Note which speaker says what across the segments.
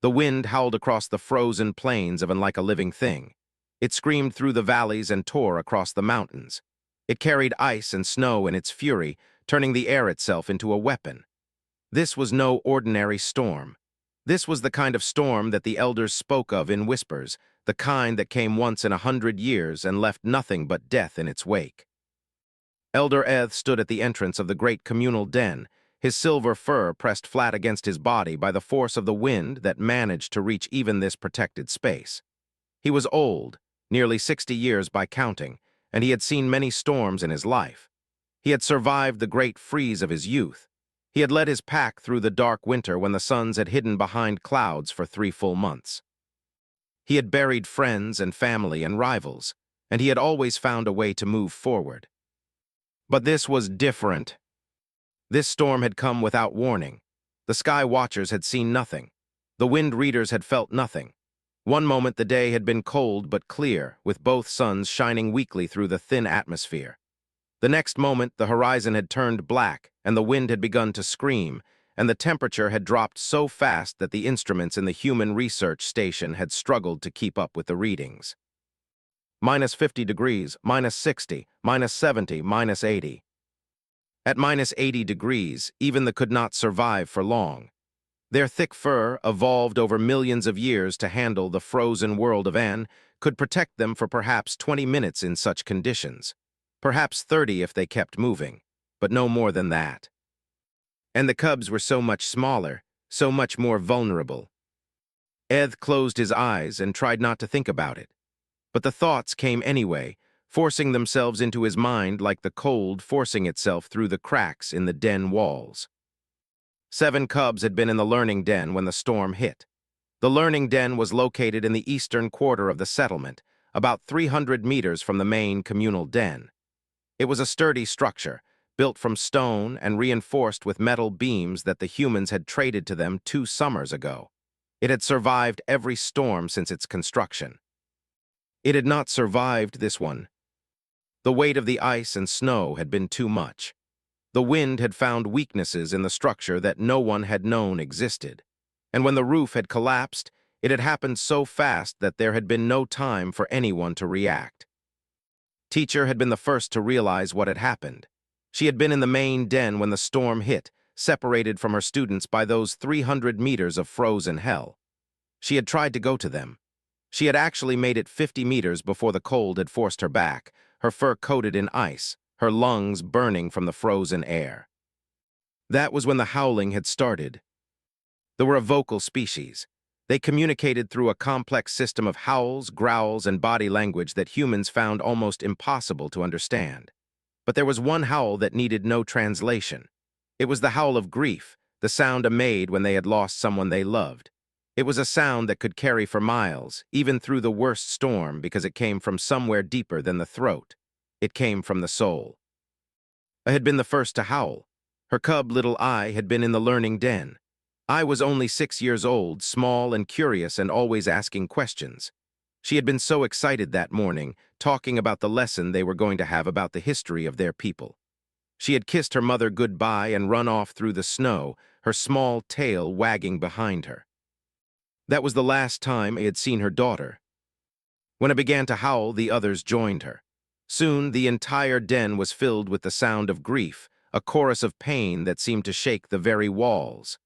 Speaker 1: The wind howled across the frozen plains like a living thing. It screamed through the valleys and tore across the mountains. It carried ice and snow in its fury, turning the air itself into a weapon. This was no ordinary storm. This was the kind of storm that the elders spoke of in whispers, the kind that came once in 100 years and left nothing but death in its wake. Elder Eth stood at the entrance of the great communal den, his silver fur pressed flat against his body by the force of the wind that managed to reach even this protected space. He was old, nearly 60 years by counting, and he had seen many storms in his life. He had survived the great freeze of his youth. He had led his pack through the dark winter when the suns had hidden behind clouds for 3 full months. He had buried friends and family and rivals, and he had always found a way to move forward. But this was different. This storm had come without warning. The sky watchers had seen nothing. The wind readers had felt nothing. One moment the day had been cold but clear, with both suns shining weakly through the thin atmosphere. The next moment the horizon had turned black, and the wind had begun to scream, and the temperature had dropped so fast that the instruments in the human research station had struggled to keep up with the readings. -50 degrees, -60, -70, -80. At -80 degrees, even the could not survive for long. Their thick fur, evolved over millions of years to handle the frozen world of N, could protect them for perhaps 20 minutes in such conditions. Perhaps 30 if they kept moving, but no more than that. And the cubs were so much smaller, so much more vulnerable. Eth closed his eyes and tried not to think about it. But the thoughts came anyway, forcing themselves into his mind like the cold forcing itself through the cracks in the den walls. 7 cubs had been in the learning den when the storm hit. The learning den was located in the eastern quarter of the settlement, about 300 meters from the main communal den. It was a sturdy structure, built from stone and reinforced with metal beams that the humans had traded to them 2 summers ago. It had survived every storm since its construction. It had not survived this one. The weight of the ice and snow had been too much. The wind had found weaknesses in the structure that no one had known existed. And when the roof had collapsed, it had happened so fast that there had been no time for anyone to react. Teacher had been the first to realize what had happened. She had been in the main den when the storm hit, separated from her students by those 300 meters of frozen hell. She had tried to go to them. She had actually made it 50 meters before the cold had forced her back, her fur coated in ice, her lungs burning from the frozen air. That was when the howling had started. They were a vocal species. They communicated through a complex system of howls, growls, and body language that humans found almost impossible to understand. But there was one howl that needed no translation. It was the howl of grief, the sound a made when they had lost someone they loved. It was a sound that could carry for miles, even through the worst storm, because it came from somewhere deeper than the throat. It came from the soul. I had been the first to howl. Her cub little I had been in the learning den. I was only 6 years old, small and curious and always asking questions. She had been so excited that morning, talking about the lesson they were going to have about the history of their people. She had kissed her mother goodbye and run off through the snow, her small tail wagging behind her. That was the last time I had seen her daughter. When I began to howl, the others joined her. Soon, the entire den was filled with the sound of grief, a chorus of pain that seemed to shake the very walls.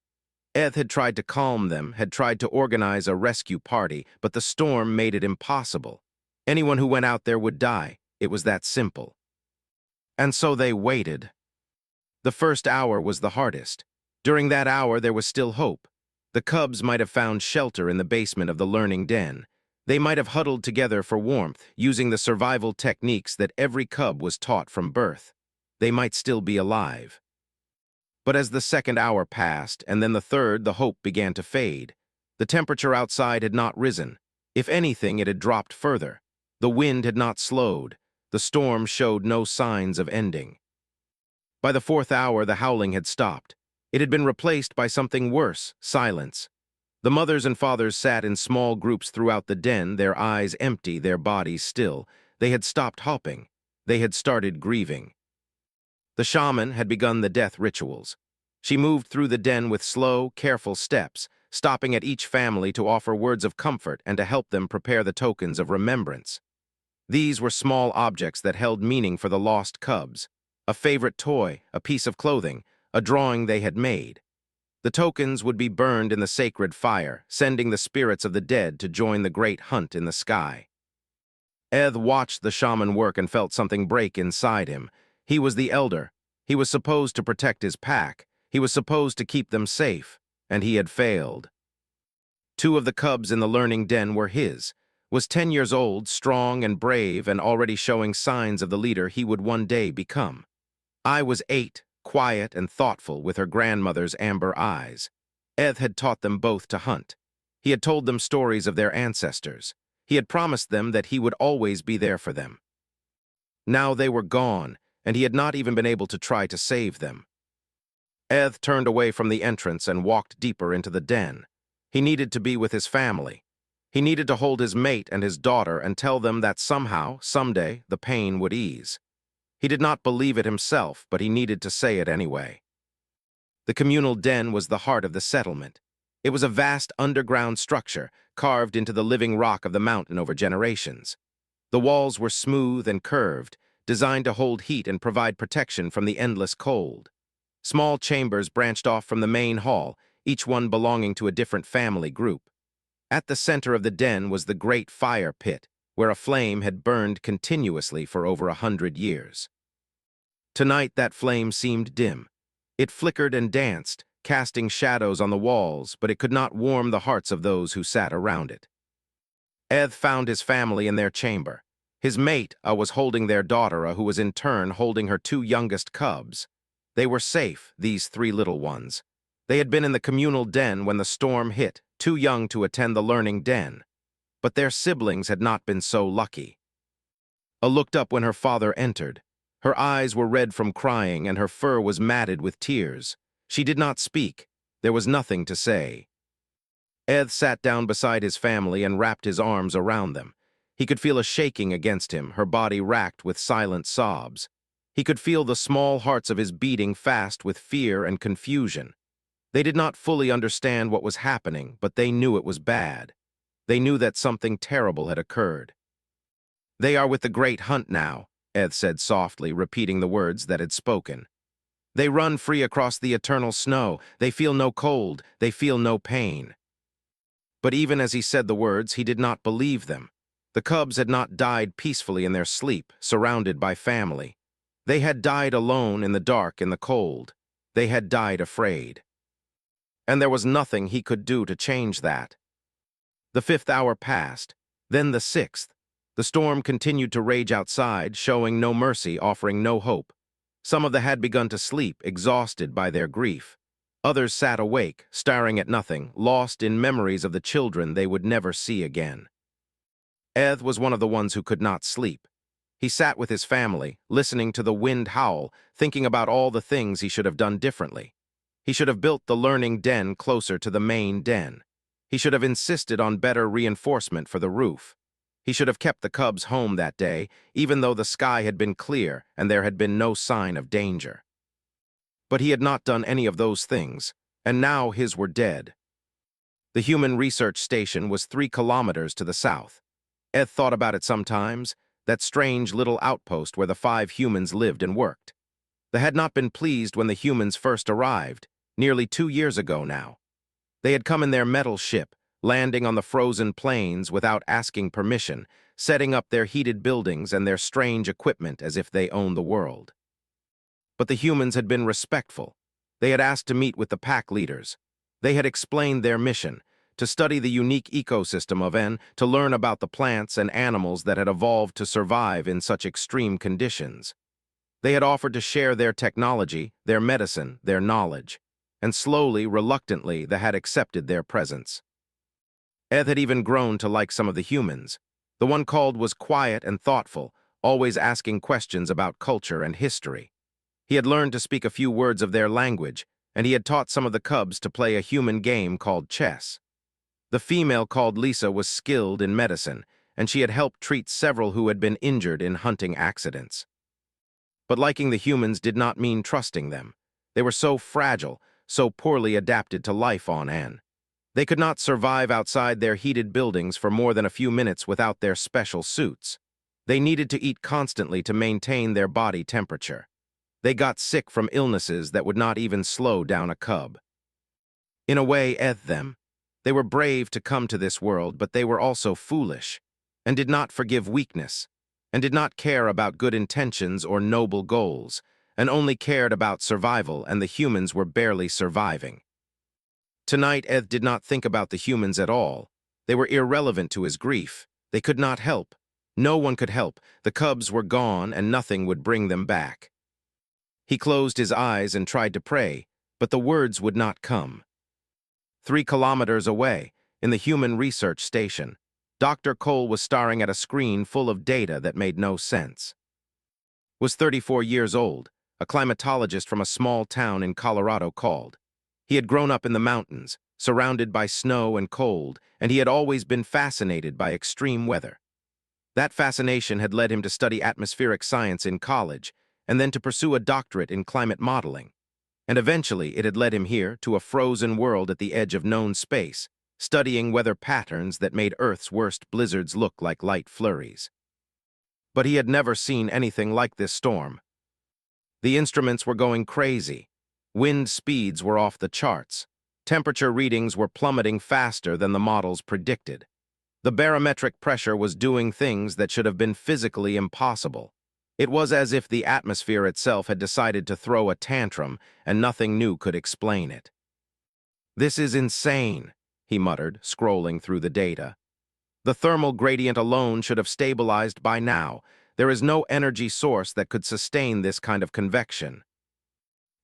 Speaker 1: Eth had tried to calm them, had tried to organize a rescue party, but the storm made it impossible. Anyone who went out there would die. It was that simple. And so they waited. The first hour was the hardest. During that hour, there was still hope. The cubs might have found shelter in the basement of the learning den. They might have huddled together for warmth, using the survival techniques that every cub was taught from birth. They might still be alive. But as the second hour passed, and then the third, the hope began to fade. The temperature outside had not risen. If anything, it had dropped further. The wind had not slowed. The storm showed no signs of ending. By the 4th hour, the howling had stopped. It had been replaced by something worse, silence. The mothers and fathers sat in small groups throughout the den, their eyes empty, their bodies still. They had stopped hopping. They had started grieving. The shaman had begun the death rituals. She moved through the den with slow, careful steps, stopping at each family to offer words of comfort and to help them prepare the tokens of remembrance. These were small objects that held meaning for the lost cubs: a favorite toy, a piece of clothing, a drawing they had made. The tokens would be burned in the sacred fire, sending the spirits of the dead to join the great hunt in the sky. Eth watched the shaman work and felt something break inside him. He was the elder. He was supposed to protect his pack. He was supposed to keep them safe, and he had failed. Two of the cubs in the learning den were his. Was 10 years old, strong and brave, and already showing signs of the leader he would one day become. I was 8, quiet and thoughtful with her grandmother's amber eyes. Eth had taught them both to hunt. He had told them stories of their ancestors. He had promised them that he would always be there for them. Now they were gone, and he had not even been able to try to save them. Eth turned away from the entrance and walked deeper into the den. He needed to be with his family. He needed to hold his mate and his daughter and tell them that somehow, someday, the pain would ease. He did not believe it himself, but he needed to say it anyway. The communal den was the heart of the settlement. It was a vast underground structure, carved into the living rock of the mountain over generations. The walls were smooth and curved, designed to hold heat and provide protection from the endless cold. Small chambers branched off from the main hall, each one belonging to a different family group. At the center of the den was the great fire pit, where a flame had burned continuously for over 100 years. Tonight that flame seemed dim. It flickered and danced, casting shadows on the walls, but it could not warm the hearts of those who sat around it. Eth found his family in their chamber. His mate was holding their daughter, who was in turn holding her 2 youngest cubs. They were safe, these 3 little ones. They had been in the communal den when the storm hit, too young to attend the learning den. But their siblings had not been so lucky. A looked up when her father entered. Her eyes were red from crying, and her fur was matted with tears. She did not speak. There was nothing to say. Eth sat down beside his family and wrapped his arms around them. He could feel a shaking against him, her body racked with silent sobs. He could feel the small hearts of his beating fast with fear and confusion. They did not fully understand what was happening, but they knew it was bad. They knew that something terrible had occurred. "They are with the great hunt now," Eth said softly, repeating the words that had spoken. "They run free across the eternal snow. They feel no cold. They feel no pain." But even as he said the words, he did not believe them. The cubs had not died peacefully in their sleep, surrounded by family. They had died alone in the dark, in the cold. They had died afraid. And there was nothing he could do to change that. The 5th hour passed, then the 6th. The storm continued to rage outside, showing no mercy, offering no hope. Some of them had begun to sleep, exhausted by their grief. Others sat awake, staring at nothing, lost in memories of the children they would never see again. Eth was one of the ones who could not sleep. He sat with his family, listening to the wind howl, thinking about all the things he should have done differently. He should have built the learning den closer to the main den. He should have insisted on better reinforcement for the roof. He should have kept the cubs home that day, even though the sky had been clear and there had been no sign of danger. But he had not done any of those things, and now his were dead. The human research station was 3 kilometers to the south. Eth thought about it sometimes, that strange little outpost where the 5 humans lived and worked. They had not been pleased when the humans first arrived, nearly 2 years ago now. They had come in their metal ship, landing on the frozen plains without asking permission, setting up their heated buildings and their strange equipment as if they owned the world. But the humans had been respectful. They had asked to meet with the pack leaders. They had explained their mission, to study the unique ecosystem of N, to learn about the plants and animals that had evolved to survive in such extreme conditions. They had offered to share their technology, their medicine, their knowledge, and slowly, reluctantly, they had accepted their presence. Eth had even grown to like some of the humans. The one called was quiet and thoughtful, always asking questions about culture and history. He had learned to speak a few words of their language, and he had taught some of the cubs to play a human game called chess. The female called Lisa was skilled in medicine, and she had helped treat several who had been injured in hunting accidents. But liking the humans did not mean trusting them. They were so fragile, so poorly adapted to life on N. They could not survive outside their heated buildings for more than a few minutes without their special suits. They needed to eat constantly to maintain their body temperature. They got sick from illnesses that would not even slow down a cub. In a way, them. They were brave to come to this world, but they were also foolish, and did not forgive weakness, and did not care about good intentions or noble goals, and only cared about survival, and the humans were barely surviving. Tonight, Eth did not think about the humans at all. They were irrelevant to his grief. They could not help. No one could help. The cubs were gone, and nothing would bring them back. He closed his eyes and tried to pray, but the words would not come. 3 kilometers away, in the human research station, Dr. Cole was staring at a screen full of data that made no sense. Was 34 years old, a climatologist from a small town in Colorado called. He had grown up in the mountains, surrounded by snow and cold, and he had always been fascinated by extreme weather. That fascination had led him to study atmospheric science in college, and then to pursue a doctorate in climate modeling. And eventually it had led him here to a frozen world at the edge of known space, studying weather patterns that made Earth's worst blizzards look like light flurries. But he had never seen anything like this storm. The instruments were going crazy. Wind speeds were off the charts. Temperature readings were plummeting faster than the models predicted. The barometric pressure was doing things that should have been physically impossible. It was as if the atmosphere itself had decided to throw a tantrum, and nothing new could explain it. "This is insane," he muttered, scrolling through the data. "The thermal gradient alone should have stabilized by now. There is no energy source that could sustain this kind of convection."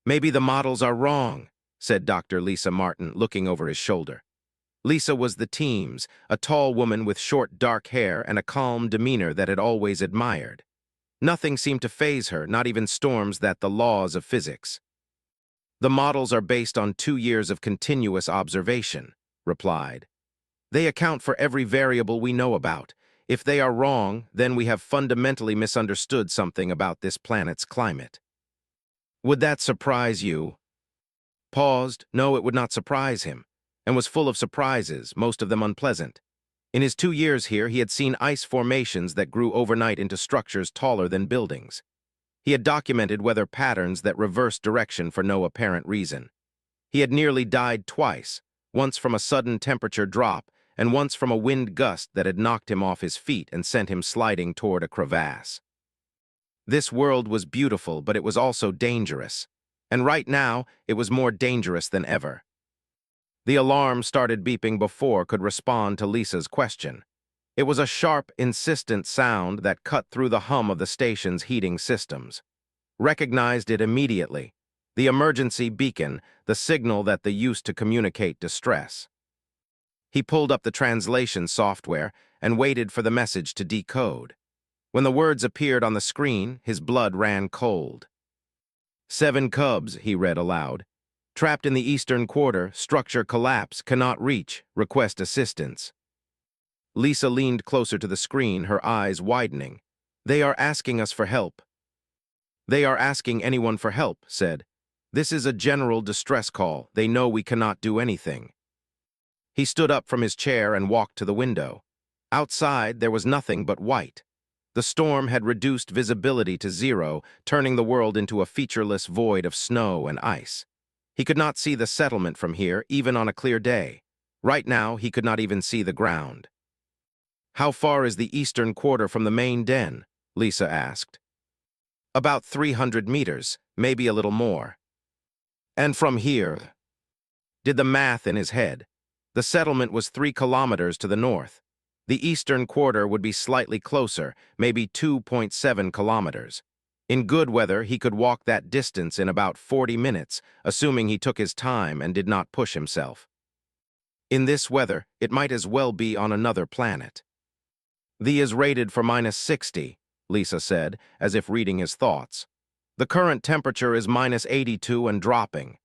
Speaker 1: "Maybe the models are wrong," said Dr. Lisa Martin, looking over his shoulder. Lisa was the team's, a tall woman with short, dark hair and a calm demeanor that had always admired. Nothing seemed to faze her, not even storms that the laws of physics. "The models are based on 2 years of continuous observation," replied. "They account for every variable we know about. If they are wrong, then we have fundamentally misunderstood something about this planet's climate." "Would that surprise you?" Paused. No, it would not surprise him, and was full of surprises, most of them unpleasant. In his 2 years here, he had seen ice formations that grew overnight into structures taller than buildings. He had documented weather patterns that reversed direction for no apparent reason. He had nearly died twice, once from a sudden temperature drop, and once from a wind gust that had knocked him off his feet and sent him sliding toward a crevasse. This world was beautiful, but it was also dangerous. And right now, it was more dangerous than ever. The alarm started beeping before could respond to Lisa's question. It was a sharp, insistent sound that cut through the hum of the station's heating systems. Recognized it immediately. The emergency beacon, the signal that they used to communicate distress. He pulled up the translation software and waited for the message to decode. When the words appeared on the screen, his blood ran cold. 7 cubs, he read aloud. Trapped in the eastern quarter, structure collapse, cannot reach, request assistance. Lisa leaned closer to the screen, her eyes widening. "They are asking us for help." "They are asking anyone for help," said. "This is a general distress call. They know we cannot do anything." He stood up from his chair and walked to the window. Outside, there was nothing but white. The storm had reduced visibility to 0, turning the world into a featureless void of snow and ice. He could not see the settlement from here, even on a clear day. Right now, he could not even see the ground. "How far is the eastern quarter from the main den?" Lisa asked. "About 300 meters, maybe a little more." "And from here?" Did the math in his head. The settlement was 3 kilometers to the north. The eastern quarter would be slightly closer, maybe 2.7 kilometers. In good weather, he could walk that distance in about 40 minutes, assuming he took his time and did not push himself. In this weather, it might as well be on another planet. "The is rated for -60, Lisa said, as if reading his thoughts. "The current temperature is -82 and dropping."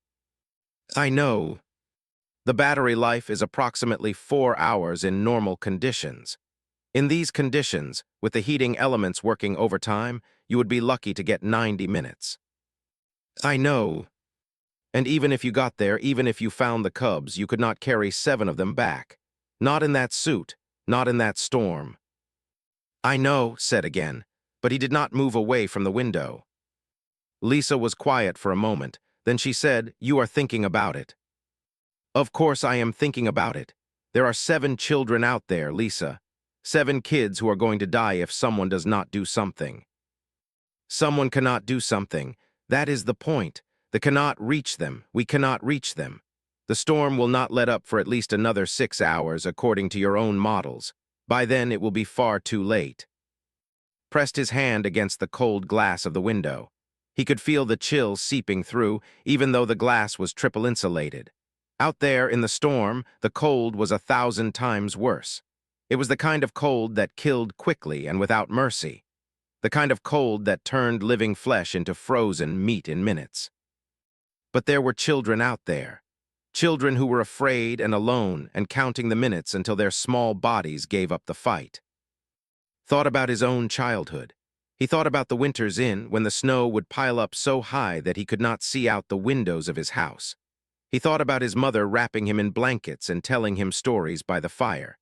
Speaker 1: "I know." "The battery life is approximately 4 hours in normal conditions. In these conditions, with the heating elements working overtime, you would be lucky to get 90 minutes. "I know." And even if you got there, even if you found the cubs, you could not carry 7 of them back. Not in that suit, not in that storm. I know, said again, but he did not move away from the window. Lisa was quiet for a moment. Then she said, "You are thinking about it." Of course I am thinking about it. There are 7 children out there, Lisa. 7 kids who are going to die if someone does not do something. Someone cannot do something. That is the point. They cannot reach them. We cannot reach them. The storm will not let up for at least another 6 hours, according to your own models. By then, it will be far too late. Pressed his hand against the cold glass of the window. He could feel the chill seeping through, even though the glass was triple insulated. Out there in the storm, the cold was 1,000 times worse. It was the kind of cold that killed quickly and without mercy. The kind of cold that turned living flesh into frozen meat in minutes. But there were children out there. Children who were afraid and alone and counting the minutes until their small bodies gave up the fight. Thought about his own childhood. He thought about the winters when the snow would pile up so high that he could not see out the windows of his house. He thought about his mother wrapping him in blankets and telling him stories by the fire.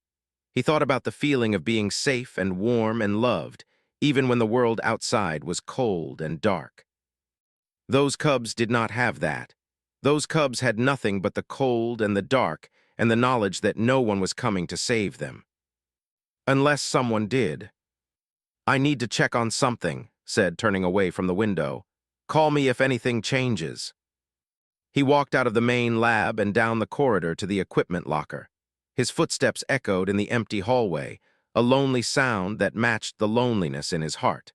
Speaker 1: He thought about the feeling of being safe and warm and loved, even when the world outside was cold and dark. Those cubs did not have that. Those cubs had nothing but the cold and the dark and the knowledge that no one was coming to save them. Unless someone did. "I need to check on something," said, turning away from the window. "Call me if anything changes." He walked out of the main lab and down the corridor to the equipment locker. His footsteps echoed in the empty hallway, a lonely sound that matched the loneliness in his heart.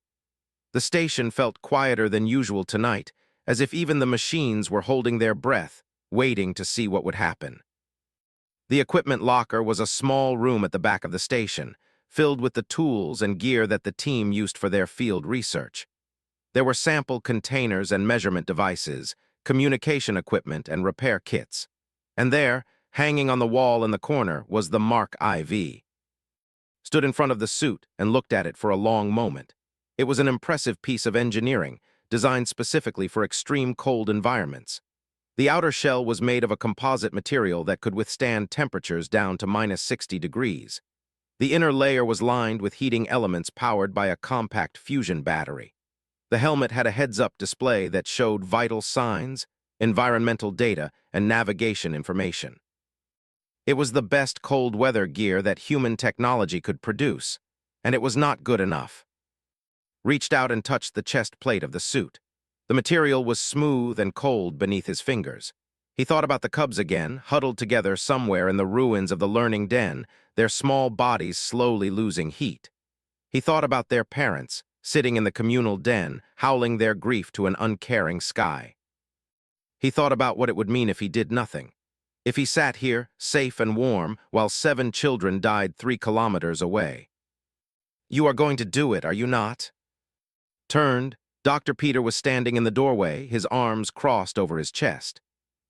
Speaker 1: The station felt quieter than usual tonight, as if even the machines were holding their breath, waiting to see what would happen. The equipment locker was a small room at the back of the station, filled with the tools and gear that the team used for their field research. There were sample containers and measurement devices, communication equipment and repair kits. And there, hanging on the wall in the corner, was the Mark IV. Stood in front of the suit and looked at it for a long moment. It was an impressive piece of engineering, designed specifically for extreme cold environments. The outer shell was made of a composite material that could withstand temperatures down to -60 degrees. The inner layer was lined with heating elements powered by a compact fusion battery. The helmet had a heads-up display that showed vital signs, environmental data, and navigation information. It was the best cold weather gear that human technology could produce, and it was not good enough. Reached out and touched the chest plate of the suit. The material was smooth and cold beneath his fingers. He thought about the cubs again, huddled together somewhere in the ruins of the learning den, their small bodies slowly losing heat. He thought about their parents, sitting in the communal den, howling their grief to an uncaring sky. He thought about what it would mean if he did nothing. If he sat here, safe and warm, while 7 children died 3 kilometers away. "You are going to do it, are you not?" Turned, Dr. Peter was standing in the doorway, his arms crossed over his chest.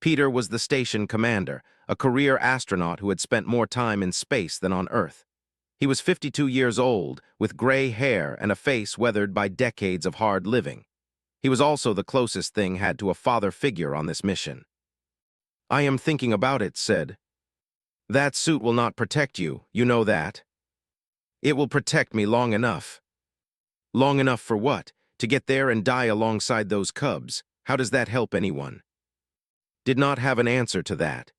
Speaker 1: Peter was the station commander, a career astronaut who had spent more time in space than on Earth. He was 52 years old, with gray hair and a face weathered by decades of hard living. He was also the closest thing had to a father figure on this mission. "I am thinking about it," said. "That suit will not protect you, you know that. It will protect me long enough." "Long enough for what? To get there and die alongside those cubs? How does that help anyone?" Did not have an answer to that.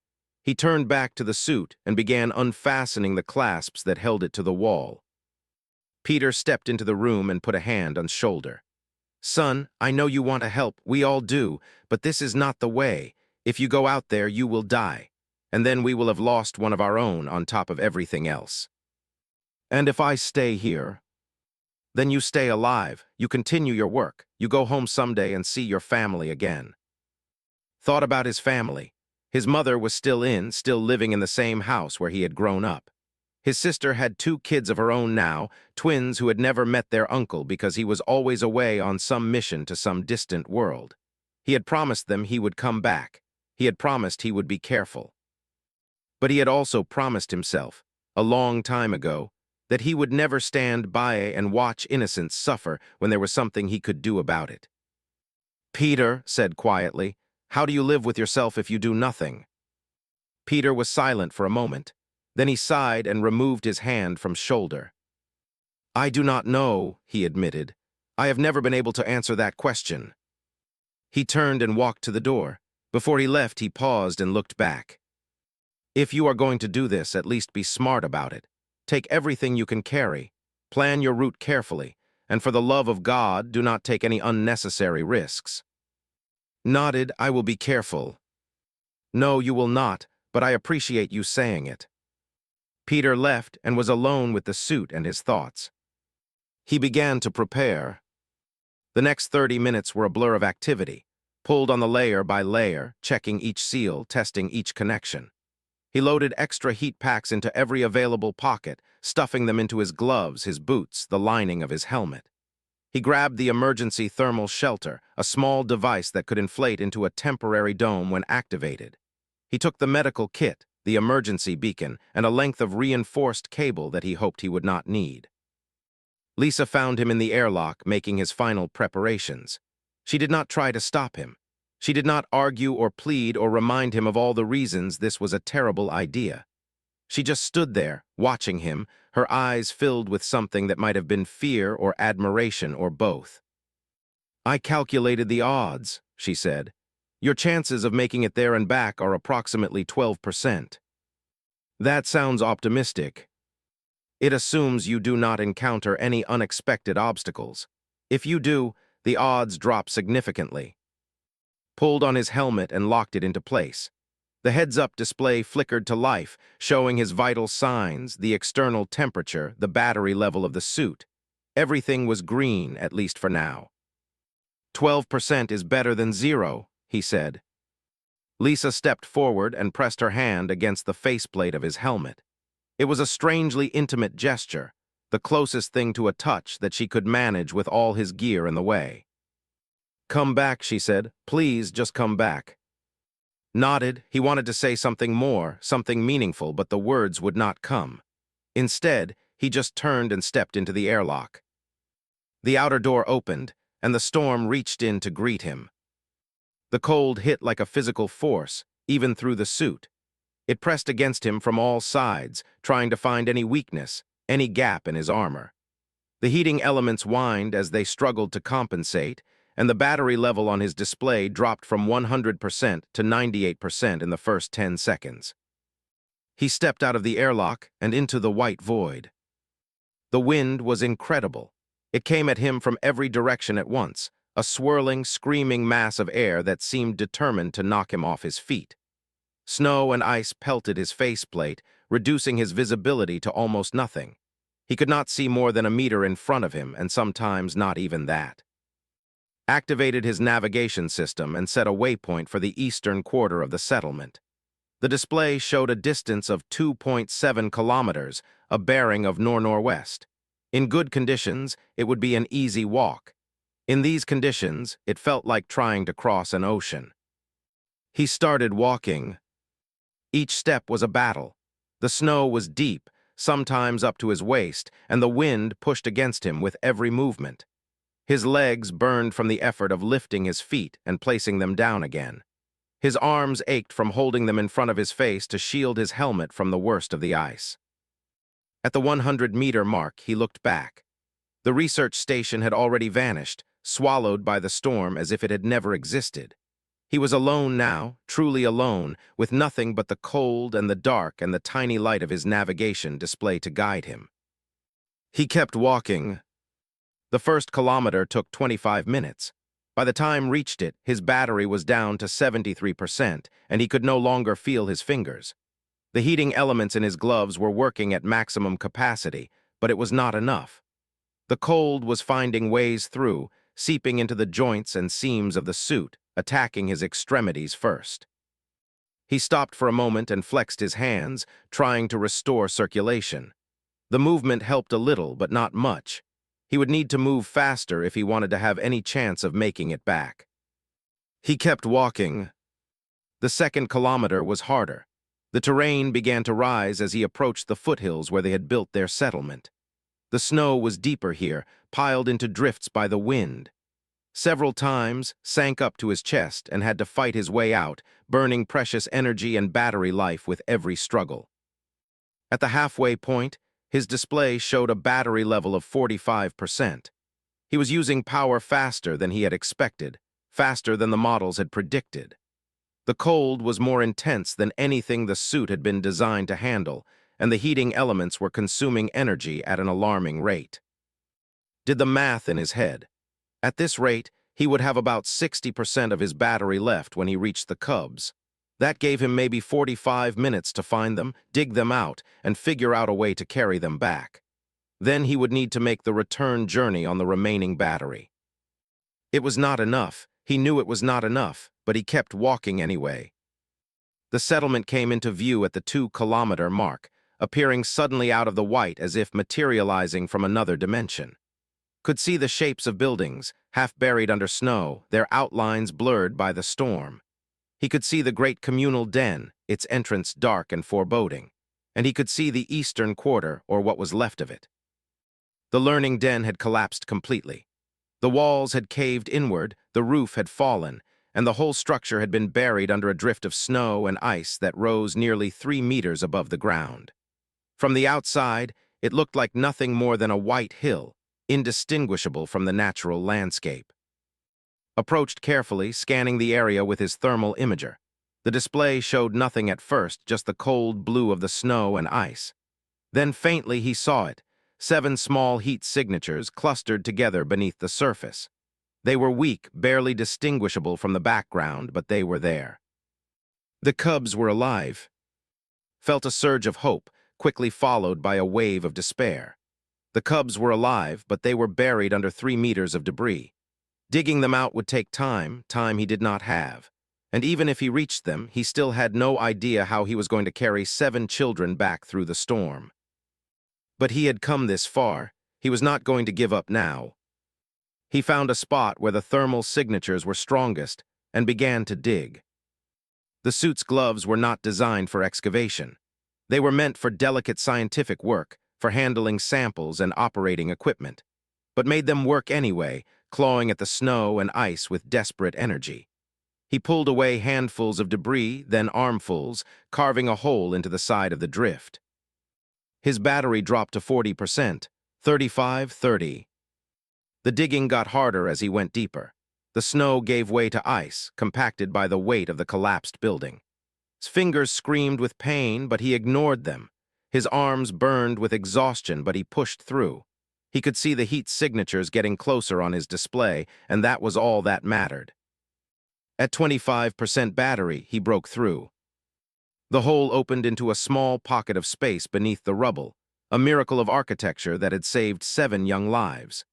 Speaker 1: He turned back to the suit and began unfastening the clasps that held it to the wall. Peter stepped into the room and put a hand on his shoulder. "Son, I know you want to help, we all do, but this is not the way. If you go out there, you will die. And then we will have lost one of our own on top of everything else. And if I stay here, then you stay alive, you continue your work, you go home someday and see your family again." Thought about his family. His mother was still living in the same house where he had grown up. His sister had 2 kids of her own now, twins who had never met their uncle because he was always away on some mission to some distant world. He had promised them he would come back. He had promised he would be careful. But he had also promised himself, a long time ago, that he would never stand by and watch innocents suffer when there was something he could do about it. "Peter," said quietly, How do you live with yourself if you do nothing? Peter was silent for a moment. Then he sighed and removed his hand from shoulder. I do not know, he admitted. I have never been able to answer that question. He turned and walked to the door. Before he left, he paused and looked back. If you are going to do this, at least be smart about it. Take everything you can carry. Plan your route carefully, and for the love of God, do not take any unnecessary risks. Nodded, I will be careful. No, you will not, but I appreciate you saying it. Peter left and was alone with the suit and his thoughts. He began to prepare. The next 30 minutes were a blur of activity, pulled on the layer by layer, checking each seal, testing each connection. He loaded extra heat packs into every available pocket, stuffing them into his gloves, his boots, the lining of his helmet. He grabbed the emergency thermal shelter, a small device that could inflate into a temporary dome when activated. He took the medical kit, the emergency beacon, and a length of reinforced cable that he hoped he would not need. Lisa found him in the airlock, making his final preparations. She did not try to stop him. She did not argue or plead or remind him of all the reasons this was a terrible idea. She just stood there, watching him, her eyes filled with something that might have been fear or admiration or both. I calculated the odds, she said. Your chances of making it there and back are approximately 12%. That sounds optimistic. It assumes you do not encounter any unexpected obstacles. If you do, the odds drop significantly. Pulled on his helmet and locked it into place. The heads-up display flickered to life, showing his vital signs, the external temperature, the battery level of the suit. Everything was green, at least for now. 12% is better than 0, he said. Lisa stepped forward and pressed her hand against the faceplate of his helmet. It was a strangely intimate gesture, the closest thing to a touch that she could manage with all his gear in the way. Come back, she said. Please, just come back. Nodded, he wanted to say something more, something meaningful, but the words would not come. Instead, he just turned and stepped into the airlock. The outer door opened, and the storm reached in to greet him. The cold hit like a physical force, even through the suit. It pressed against him from all sides, trying to find any weakness, any gap in his armor. The heating elements whined as they struggled to compensate, and the battery level on his display dropped from 100% to 98% in the first 10 seconds. He stepped out of the airlock and into the white void. The wind was incredible. It came at him from every direction at once, a swirling, screaming mass of air that seemed determined to knock him off his feet. Snow and ice pelted his faceplate, reducing his visibility to almost nothing. He could not see more than a meter in front of him, and sometimes not even that. Activated his navigation system and set a waypoint for the eastern quarter of the settlement. The display showed a distance of 2.7 kilometers, a bearing of nor-northwest. In good conditions, it would be an easy walk. In these conditions, it felt like trying to cross an ocean. He started walking. Each step was a battle. The snow was deep, sometimes up to his waist, and the wind pushed against him with every movement. His legs burned from the effort of lifting his feet and placing them down again. His arms ached from holding them in front of his face to shield his helmet from the worst of the ice. At the 100-meter mark, he looked back. The research station had already vanished, swallowed by the storm as if it had never existed. He was alone now, truly alone, with nothing but the cold and the dark and the tiny light of his navigation display to guide him. He kept walking. The first kilometer took 25 minutes. By the time reached it, his battery was down to 73%, and he could no longer feel his fingers. The heating elements in his gloves were working at maximum capacity, but it was not enough. The cold was finding ways through, seeping into the joints and seams of the suit, attacking his extremities first. He stopped for a moment and flexed his hands, trying to restore circulation. The movement helped a little, but not much. He would need to move faster if he wanted to have any chance of making it back. He kept walking. The second kilometer was harder. The terrain began to rise as he approached the foothills where they had built their settlement. The snow was deeper here, piled into drifts by the wind. Several times, sank up to his chest and had to fight his way out, burning precious energy and battery life with every struggle. At the halfway point, his display showed a battery level of 45%. He was using power faster than he had expected, faster than the models had predicted. The cold was more intense than anything the suit had been designed to handle, and the heating elements were consuming energy at an alarming rate. Did the math in his head. At this rate, he would have about 60% of his battery left when he reached the cubs. That gave him maybe 45 minutes to find them, dig them out, and figure out a way to carry them back. Then he would need to make the return journey on the remaining battery. It was not enough. He knew it was not enough, but he kept walking anyway. The settlement came into view at the 2-kilometer mark, appearing suddenly out of the white as if materializing from another dimension. Could see the shapes of buildings, half buried under snow, their outlines blurred by the storm. He could see the great communal den, its entrance dark and foreboding, and he could see the eastern quarter, or what was left of it. The learning den had collapsed completely. The walls had caved inward, the roof had fallen, and the whole structure had been buried under a drift of snow and ice that rose nearly 3 meters above the ground. From the outside, it looked like nothing more than a white hill, indistinguishable from the natural landscape. Approached carefully, scanning the area with his thermal imager. The display showed nothing at first, just the cold blue of the snow and ice. Then faintly he saw it, 7 small heat signatures clustered together beneath the surface. They were weak, barely distinguishable from the background, but they were there. The cubs were alive. Felt a surge of hope, quickly followed by a wave of despair. The cubs were alive, but they were buried under 3 meters of debris. Digging them out would take time he did not have. And even if he reached them, he still had no idea how he was going to carry 7 children back through the storm. But he had come this far. He was not going to give up now. He found a spot where the thermal signatures were strongest and began to dig. The suit's gloves were not designed for excavation. They were meant for delicate scientific work, for handling samples and operating equipment, but made them work anyway, clawing at the snow and ice with desperate energy. He pulled away handfuls of debris, then armfuls, carving a hole into the side of the drift. His battery dropped to 40%, 35, 30. The digging got harder as he went deeper. The snow gave way to ice, compacted by the weight of the collapsed building. His fingers screamed with pain, but he ignored them. His arms burned with exhaustion, but he pushed through. He could see the heat signatures getting closer on his display, and that was all that mattered. At 25% battery, he broke through. The hole opened into a small pocket of space beneath the rubble, a miracle of architecture that had saved 7 young lives.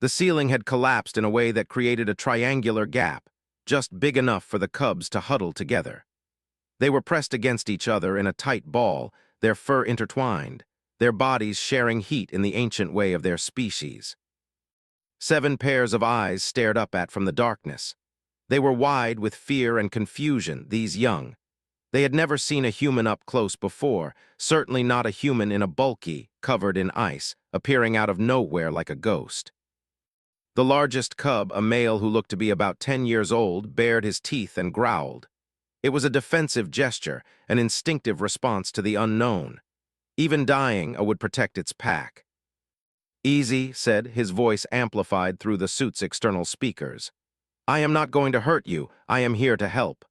Speaker 1: The ceiling had collapsed in a way that created a triangular gap, just big enough for the cubs to huddle together. They were pressed against each other in a tight ball, their fur intertwined, their bodies sharing heat in the ancient way of their species. 7 pairs of eyes stared up from the darkness. They were wide with fear and confusion, these young. They had never seen a human up close before, certainly not a human in a bulky, covered in ice, appearing out of nowhere like a ghost. The largest cub, a male who looked to be about 10 years old, bared his teeth and growled. It was a defensive gesture, an instinctive response to the unknown. Even dying, would protect its pack. "Easy," said, his voice amplified through the suit's external speakers. "I am not going to hurt you. I am here to help."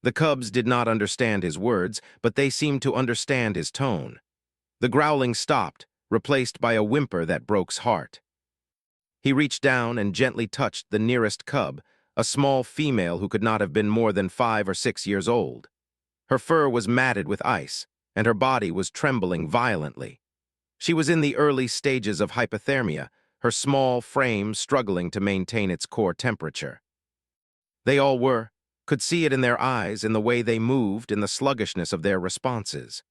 Speaker 1: The cubs did not understand his words, but they seemed to understand his tone. The growling stopped, replaced by a whimper that broke's heart. He reached down and gently touched the nearest cub, a small female who could not have been more than 5 or 6 years old. Her fur was matted with ice, and her body was trembling violently. She was in the early stages of hypothermia, her small frame struggling to maintain its core temperature. They all were, could see it in their eyes, in the way they moved, in the sluggishness of their responses.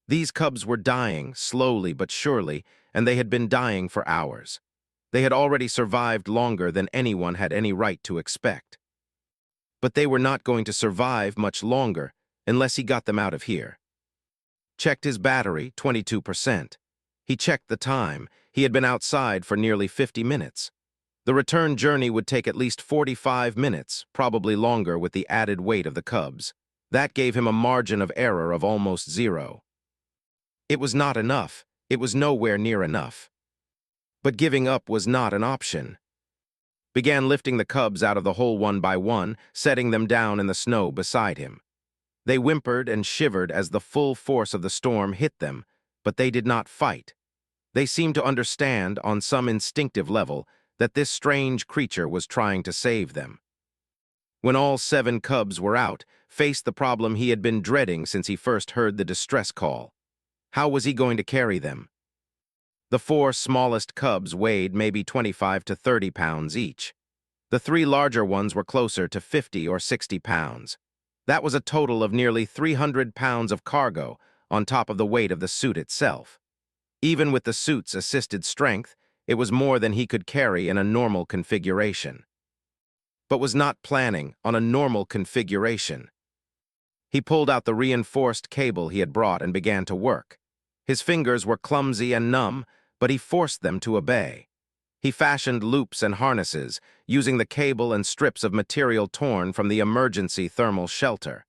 Speaker 1: These cubs were dying, slowly but surely, and they had been dying for hours. They had already survived longer than anyone had any right to expect. But they were not going to survive much longer unless he got them out of here. Checked his battery, 22%. He checked the time. He had been outside for nearly 50 minutes. The return journey would take at least 45 minutes, probably longer with the added weight of the cubs. That gave him a margin of error of almost zero. It was not enough. It was nowhere near enough. But giving up was not an option. Began lifting the cubs out of the hole one by one, setting them down in the snow beside him. They whimpered and shivered as the full force of the storm hit them, but they did not fight. They seemed to understand, on some instinctive level, that this strange creature was trying to save them. When all 7 cubs were out, faced the problem he had been dreading since he first heard the distress call. How was he going to carry them? The 4 smallest cubs weighed maybe 25 to 30 pounds each. The 3 larger ones were closer to 50 or 60 pounds. That was a total of nearly 300 pounds of cargo on top of the weight of the suit itself. Even with the suit's assisted strength, it was more than he could carry in a normal configuration. But was not planning on a normal configuration. He pulled out the reinforced cable he had brought and began to work. His fingers were clumsy and numb, but he forced them to obey. He fashioned loops and harnesses, using the cable and strips of material torn from the emergency thermal shelter.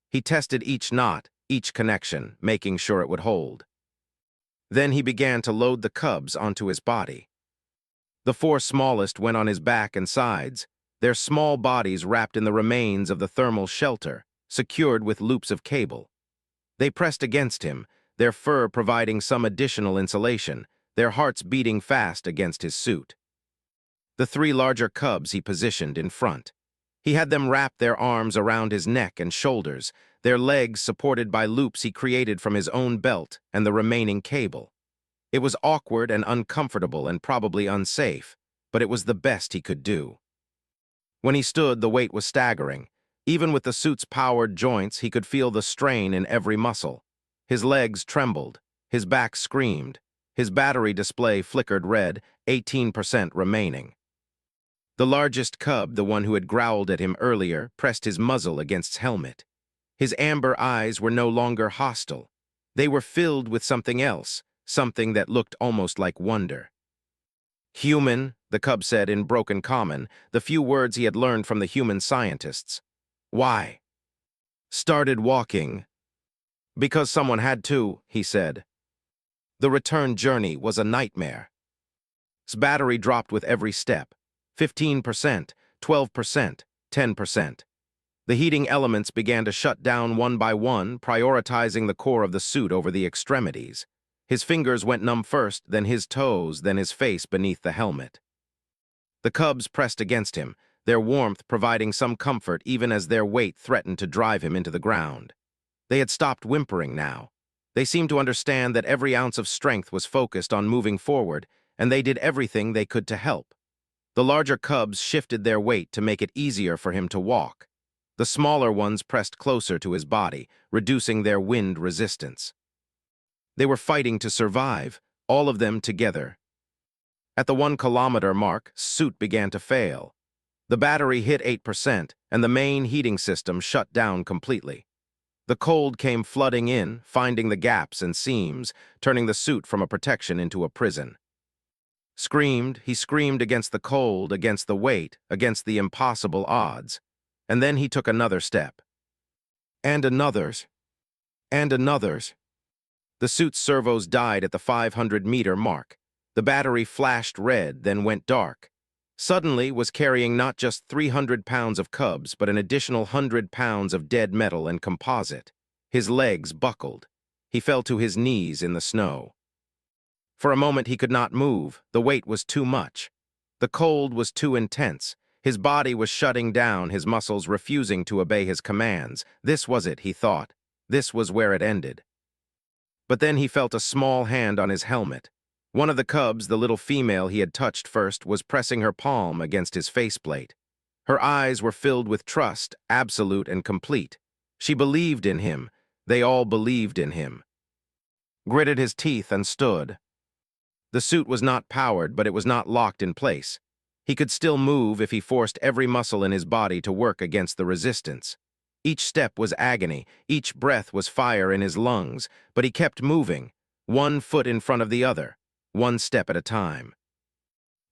Speaker 1: He tested each knot, each connection, making sure it would hold. Then he began to load the cubs onto his body. The 4 smallest went on his back and sides, their small bodies wrapped in the remains of the thermal shelter, secured with loops of cable. They pressed against him, their fur providing some additional insulation, their hearts beating fast against his suit. The 3 larger cubs he positioned in front. He had them wrap their arms around his neck and shoulders, their legs supported by loops he created from his own belt and the remaining cable. It was awkward and uncomfortable and probably unsafe, but it was the best he could do. When he stood, the weight was staggering. Even with the suit's powered joints, he could feel the strain in every muscle. His legs trembled, his back screamed, his battery display flickered red, 18% remaining. The largest cub, the one who had growled at him earlier, pressed his muzzle against his helmet. His amber eyes were no longer hostile. They were filled with something else, something that looked almost like wonder. "Human," the cub said in broken common, the few words he had learned from the human scientists. "Why?" "Started walking." "Because someone had to," he said. The return journey was a nightmare. His battery dropped with every step. 15%, 12%, 10%. The heating elements began to shut down one by one, prioritizing the core of the suit over the extremities. His fingers went numb first, then his toes, then his face beneath the helmet. The cubs pressed against him, their warmth providing some comfort even as their weight threatened to drive him into the ground. They had stopped whimpering now. They seemed to understand that every ounce of strength was focused on moving forward, and they did everything they could to help. The larger cubs shifted their weight to make it easier for him to walk. The smaller ones pressed closer to his body, reducing their wind resistance. They were fighting to survive, all of them together. At the 1-kilometer mark, suit began to fail. The battery hit 8%, and the main heating system shut down completely. The cold came flooding in, finding the gaps and seams, turning the suit from a protection into a prison. He screamed against the cold, against the weight, against the impossible odds. And then he took another step. And another's. And another's. The suit's servos died at the 500-meter mark. The battery flashed red, then went dark. Suddenly was carrying not just 300 pounds of cubs, but an additional 100 pounds of dead metal and composite. His legs buckled. He fell to his knees in the snow. For a moment he could not move. The weight was too much. The cold was too intense. His body was shutting down, his muscles refusing to obey his commands. This was it, he thought. This was where it ended. But then he felt a small hand on his helmet. One of the cubs, the little female he had touched first, was pressing her palm against his faceplate. Her eyes were filled with trust, absolute and complete. She believed in him. They all believed in him. Gritted his teeth and stood. The suit was not powered, but it was not locked in place. He could still move if he forced every muscle in his body to work against the resistance. Each step was agony, each breath was fire in his lungs, but he kept moving, one foot in front of the other, one step at a time.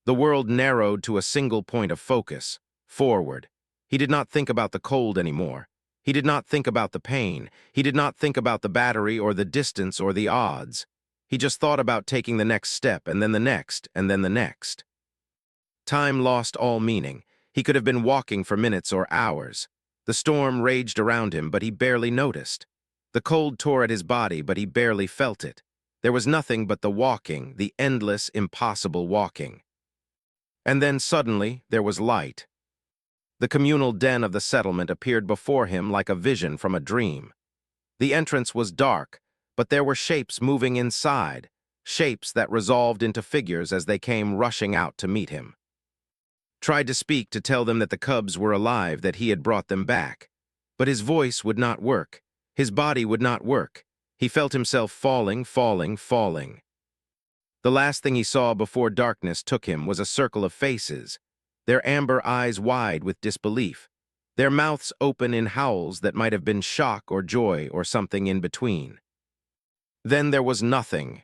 Speaker 1: The world narrowed to a single point of focus, forward. He did not think about the cold anymore. He did not think about the pain. He did not think about the battery or the distance or the odds. He just thought about taking the next step, and then the next, and then the next. Time lost all meaning. He could have been walking for minutes or hours. The storm raged around him, but he barely noticed. The cold tore at his body, but he barely felt it. There was nothing but the walking, the endless, impossible walking. And then suddenly, there was light. The communal den of the settlement appeared before him like a vision from a dream. The entrance was dark, but there were shapes moving inside, shapes that resolved into figures as they came rushing out to meet him. Tried to speak to tell them that the cubs were alive, that he had brought them back. But his voice would not work. His body would not work. He felt himself falling, falling, falling. The last thing he saw before darkness took him was a circle of faces, their amber eyes wide with disbelief, their mouths open in howls that might have been shock or joy or something in between. Then there was nothing,